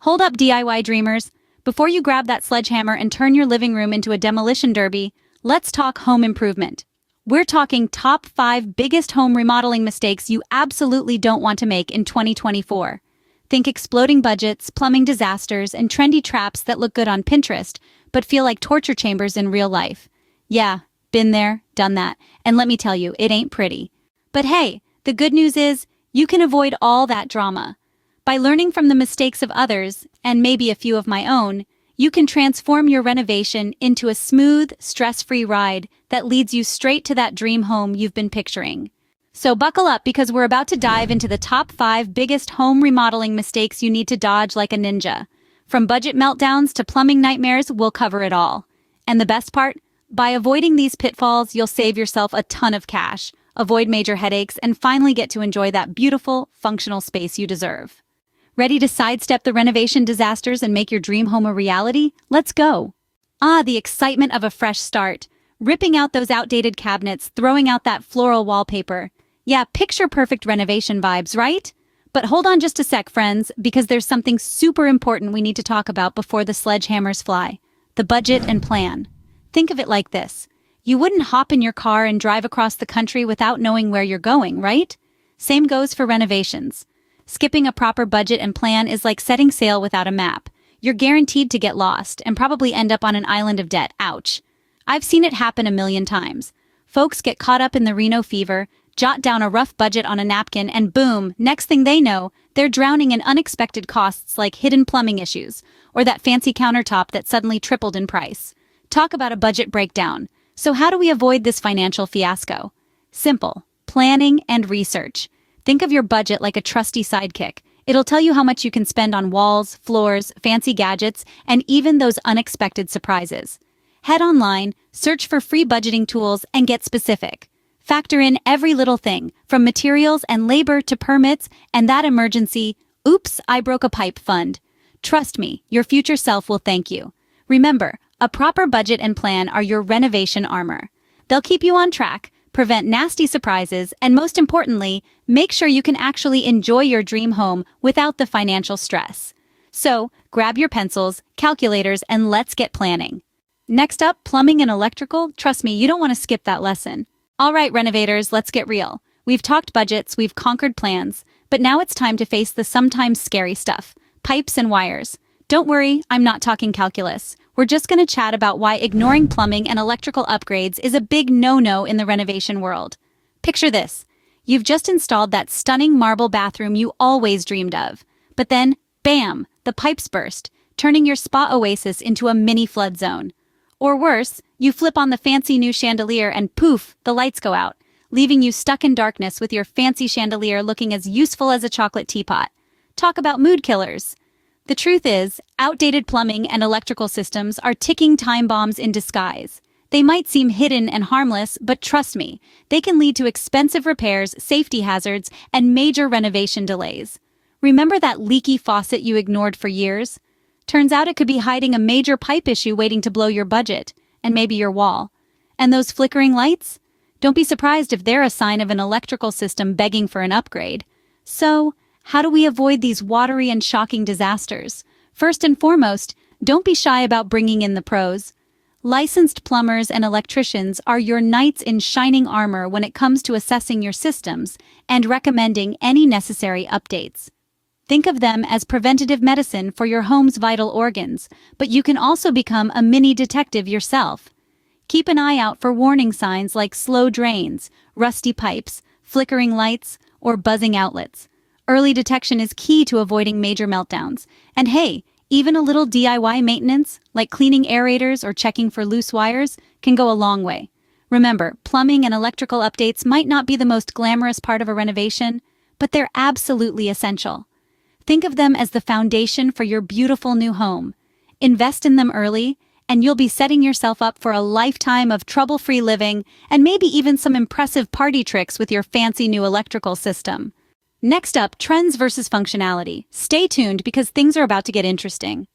Hold up, DIY dreamers. Before you grab that sledgehammer and turn your living room into a demolition derby, let's talk home improvement. We're talking top 5 biggest home remodeling mistakes you absolutely don't want to make in 2024. Think exploding budgets, plumbing disasters, and trendy traps that look good on Pinterest, but feel like torture chambers in real life. Yeah, been there, done that, and let me tell you, it ain't pretty. But hey, the good news is, you can avoid all that drama. By learning from the mistakes of others, and maybe a few of my own, you can transform your renovation into a smooth, stress-free ride that leads you straight to that dream home you've been picturing. So buckle up because we're about to dive into the top 5 biggest home remodeling mistakes you need to dodge like a ninja. From budget meltdowns to plumbing nightmares, we'll cover it all. And the best part? By avoiding these pitfalls, you'll save yourself a ton of cash, avoid major headaches, and finally get to enjoy that beautiful, functional space you deserve. Ready to sidestep the renovation disasters and make your dream home a reality? Let's go! The excitement of a fresh start. Ripping out those outdated cabinets, throwing out that floral wallpaper. Yeah, picture-perfect renovation vibes, right? But hold on just a sec, friends, because there's something super important we need to talk about before the sledgehammers fly. The budget and plan. Think of it like this. You wouldn't hop in your car and drive across the country without knowing where you're going, right? Same goes for renovations. Skipping a proper budget and plan is like setting sail without a map. You're guaranteed to get lost and probably end up on an island of debt. Ouch. I've seen it happen a million times. Folks get caught up in the Reno fever, jot down a rough budget on a napkin, and boom, next thing they know, they're drowning in unexpected costs like hidden plumbing issues or that fancy countertop that suddenly tripled in price. Talk about a budget breakdown. So how do we avoid this financial fiasco? Simple. Planning and research. Think of your budget like a trusty sidekick. It'll tell you how much you can spend on walls, floors, fancy gadgets, and even those unexpected surprises. Head online, search for free budgeting tools, and get specific. Factor in every little thing, from materials and labor to permits, and that emergency, oops, I broke a pipe fund. Trust me, your future self will thank you. Remember, a proper budget and plan are your renovation armor. They'll keep you on track, prevent nasty surprises, and most importantly, make sure you can actually enjoy your dream home without the financial stress. So, grab your pencils, calculators, and let's get planning. Next up, plumbing and electrical. Trust me, you don't want to skip that lesson. All right, renovators, let's get real. We've talked budgets, we've conquered plans, but now it's time to face the sometimes scary stuff, pipes and wires. Don't worry, I'm not talking calculus. We're just going to chat about why ignoring plumbing and electrical upgrades is a big no-no in the renovation world. Picture this. You've just installed that stunning marble bathroom you always dreamed of. But then, bam, the pipes burst, turning your spa oasis into a mini flood zone. Or worse, you flip on the fancy new chandelier and poof, the lights go out, leaving you stuck in darkness with your fancy chandelier looking as useful as a chocolate teapot. Talk about mood killers. The truth is, outdated plumbing and electrical systems are ticking time bombs in disguise. They might seem hidden and harmless, but trust me, they can lead to expensive repairs, safety hazards, and major renovation delays. Remember that leaky faucet you ignored for years? Turns out it could be hiding a major pipe issue waiting to blow your budget, and maybe your wall. And those flickering lights? Don't be surprised if they're a sign of an electrical system begging for an upgrade. So, how do we avoid these watery and shocking disasters? First and foremost, don't be shy about bringing in the pros. Licensed plumbers and electricians are your knights in shining armor when it comes to assessing your systems and recommending any necessary updates. Think of them as preventative medicine for your home's vital organs, but you can also become a mini detective yourself. Keep an eye out for warning signs like slow drains, rusty pipes, flickering lights, or buzzing outlets. Early detection is key to avoiding major meltdowns. And hey, even a little DIY maintenance, like cleaning aerators or checking for loose wires, can go a long way. Remember, plumbing and electrical updates might not be the most glamorous part of a renovation, but they're absolutely essential. Think of them as the foundation for your beautiful new home. Invest in them early, and you'll be setting yourself up for a lifetime of trouble-free living and maybe even some impressive party tricks with your fancy new electrical system. Next up, trends versus functionality. Stay tuned because things are about to get interesting.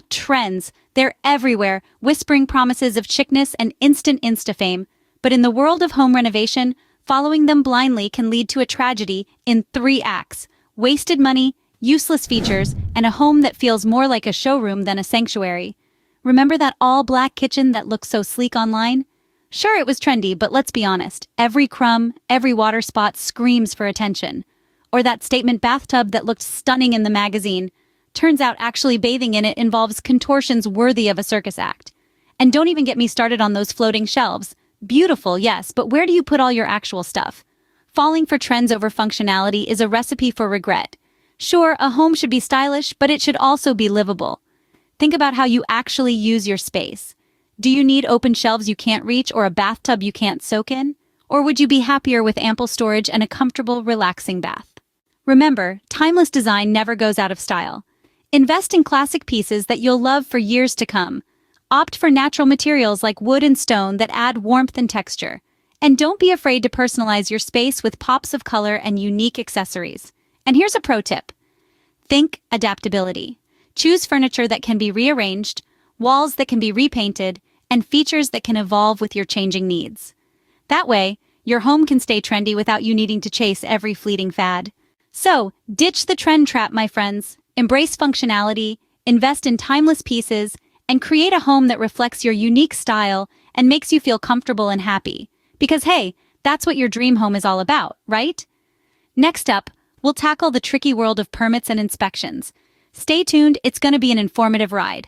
Trends. They're everywhere, whispering promises of chickness and instant Insta-fame. But in the world of home renovation, following them blindly can lead to a tragedy in 3 acts. Wasted money, useless features, and a home that feels more like a showroom than a sanctuary. Remember that all-black kitchen that looks so sleek online? Sure, it was trendy, but let's be honest, every crumb, every water spot screams for attention. Or that statement bathtub that looked stunning in the magazine. Turns out actually bathing in it involves contortions worthy of a circus act. And don't even get me started on those floating shelves. Beautiful, yes, but where do you put all your actual stuff? Falling for trends over functionality is a recipe for regret. Sure, a home should be stylish, but it should also be livable. Think about how you actually use your space. Do you need open shelves you can't reach or a bathtub you can't soak in? Or would you be happier with ample storage and a comfortable, relaxing bath? Remember, timeless design never goes out of style. Invest in classic pieces that you'll love for years to come. Opt for natural materials like wood and stone that add warmth and texture. And don't be afraid to personalize your space with pops of color and unique accessories. And here's a pro tip. Think adaptability. Choose furniture that can be rearranged, walls that can be repainted, and features that can evolve with your changing needs. That way, your home can stay trendy without you needing to chase every fleeting fad. So, ditch the trend trap, my friends. Embrace functionality, invest in timeless pieces, and create a home that reflects your unique style and makes you feel comfortable and happy. Because hey, that's what your dream home is all about, right? Next up, we'll tackle the tricky world of permits and inspections. Stay tuned, it's going to be an informative ride.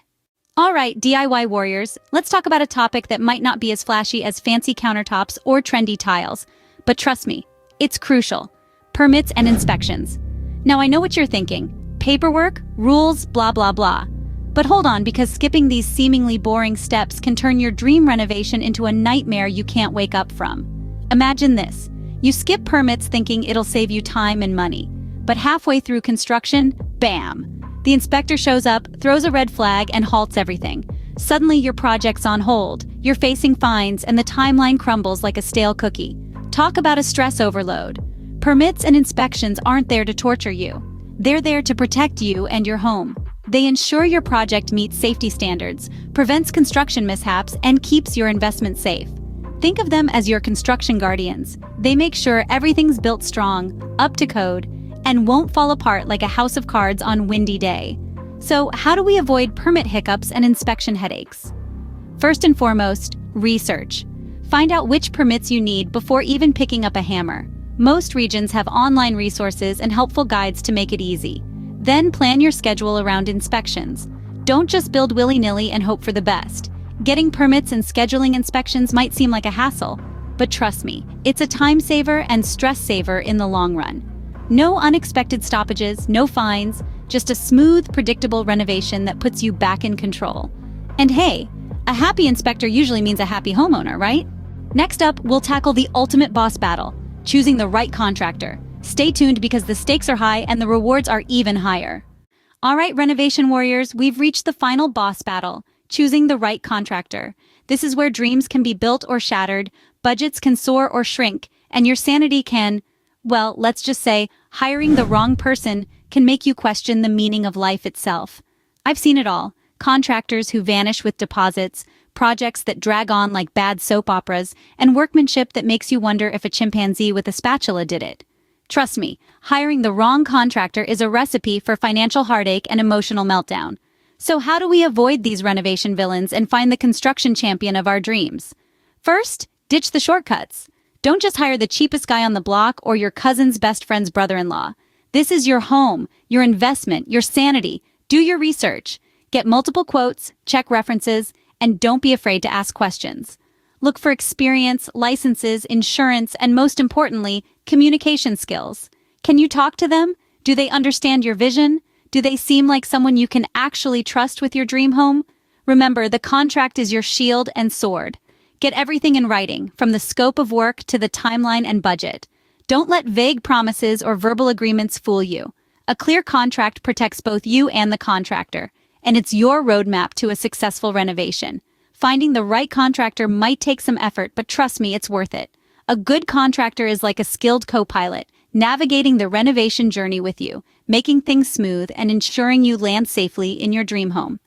All right, DIY warriors, let's talk about a topic that might not be as flashy as fancy countertops or trendy tiles. But trust me, it's crucial. Permits and inspections. Now I know what you're thinking. Paperwork, rules, blah blah blah. But hold on, because skipping these seemingly boring steps can turn your dream renovation into a nightmare you can't wake up from. Imagine this. You skip permits thinking it'll save you time and money. But halfway through construction, bam! The inspector shows up, throws a red flag, and halts everything. Suddenly your project's on hold, you're facing fines, and the timeline crumbles like a stale cookie. Talk about a stress overload. Permits and inspections aren't there to torture you. They're there to protect you and your home. They ensure your project meets safety standards, prevents construction mishaps, and keeps your investment safe. Think of them as your construction guardians. They make sure everything's built strong, up to code, and won't fall apart like a house of cards on windy day. So, how do we avoid permit hiccups and inspection headaches? First and foremost, research. Find out which permits you need before even picking up a hammer. Most regions have online resources and helpful guides to make it easy. Then plan your schedule around inspections. Don't just build willy-nilly and hope for the best. Getting permits and scheduling inspections might seem like a hassle, but trust me, it's a time saver and stress saver in the long run. No unexpected stoppages, no fines, just a smooth, predictable renovation that puts you back in control. And hey, a happy inspector usually means a happy homeowner, right? Next up, we'll tackle the ultimate boss battle, choosing the right contractor. Stay tuned because the stakes are high and the rewards are even higher. All right, renovation warriors, we've reached the final boss battle, choosing the right contractor. This is where dreams can be built or shattered, budgets can soar or shrink, and your sanity can, well, let's just say, hiring the wrong person can make you question the meaning of life itself. I've seen it all. Contractors who vanish with deposits, projects that drag on like bad soap operas, and workmanship that makes you wonder if a chimpanzee with a spatula did it. Trust me, hiring the wrong contractor is a recipe for financial heartache and emotional meltdown. So how do we avoid these renovation villains and find the construction champion of our dreams? First, ditch the shortcuts. Don't just hire the cheapest guy on the block or your cousin's best friend's brother-in-law. This is your home, your investment, your sanity. Do your research. Get multiple quotes, check references, and don't be afraid to ask questions. Look for experience, licenses, insurance, and most importantly, communication skills. Can you talk to them? Do they understand your vision? Do they seem like someone you can actually trust with your dream home? Remember, the contract is your shield and sword. Get everything in writing, from the scope of work to the timeline and budget. Don't let vague promises or verbal agreements fool you. A clear contract protects both you and the contractor, and it's your roadmap to a successful renovation. Finding the right contractor might take some effort, but trust me, it's worth it. A good contractor is like a skilled co-pilot, navigating the renovation journey with you, making things smooth and ensuring you land safely in your dream home.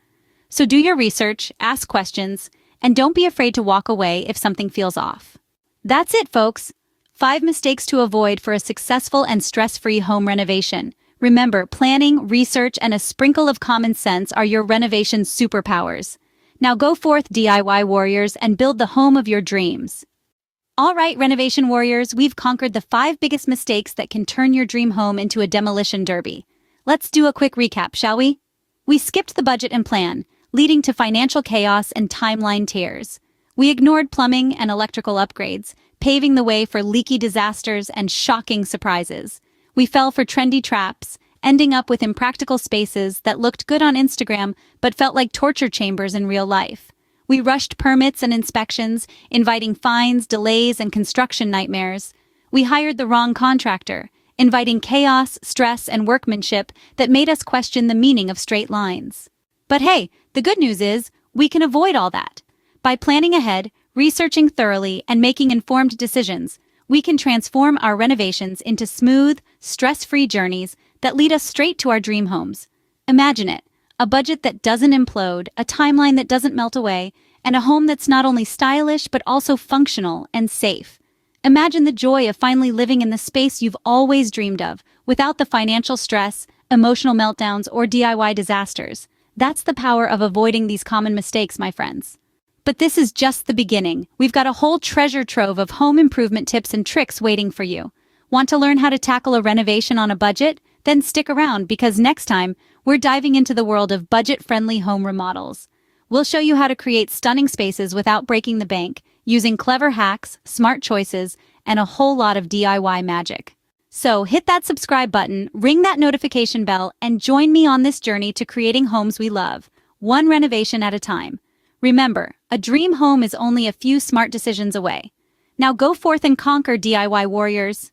So do your research, ask questions, and don't be afraid to walk away if something feels off. That's it, folks. 5 mistakes to avoid for a successful and stress-free home renovation. Remember, planning, research, and a sprinkle of common sense are your renovation superpowers. Now go forth, DIY warriors, and build the home of your dreams. All right, renovation warriors, we've conquered the 5 biggest mistakes that can turn your dream home into a demolition derby. Let's do a quick recap, shall we? We skipped the budget and plan, leading to financial chaos and timeline tears. We ignored plumbing and electrical upgrades, paving the way for leaky disasters and shocking surprises. We fell for trendy traps, ending up with impractical spaces that looked good on Instagram but felt like torture chambers in real life. We rushed permits and inspections, inviting fines, delays, and construction nightmares. We hired the wrong contractor, inviting chaos, stress, and workmanship that made us question the meaning of straight lines. But hey, the good news is, we can avoid all that. By planning ahead, researching thoroughly, and making informed decisions, we can transform our renovations into smooth, stress-free journeys that lead us straight to our dream homes. Imagine it. A budget that doesn't implode, a timeline that doesn't melt away, and a home that's not only stylish but also functional and safe. Imagine the joy of finally living in the space you've always dreamed of, without the financial stress, emotional meltdowns, or DIY disasters. That's the power of avoiding these common mistakes, my friends. But this is just the beginning. We've got a whole treasure trove of home improvement tips and tricks waiting for you. Want to learn how to tackle a renovation on a budget? Then stick around, because next time, we're diving into the world of budget-friendly home remodels. We'll show you how to create stunning spaces without breaking the bank, using clever hacks, smart choices, and a whole lot of DIY magic. So hit that subscribe button, ring that notification bell, and join me on this journey to creating homes we love, one renovation at a time. Remember, a dream home is only a few smart decisions away. Now go forth and conquer, DIY warriors.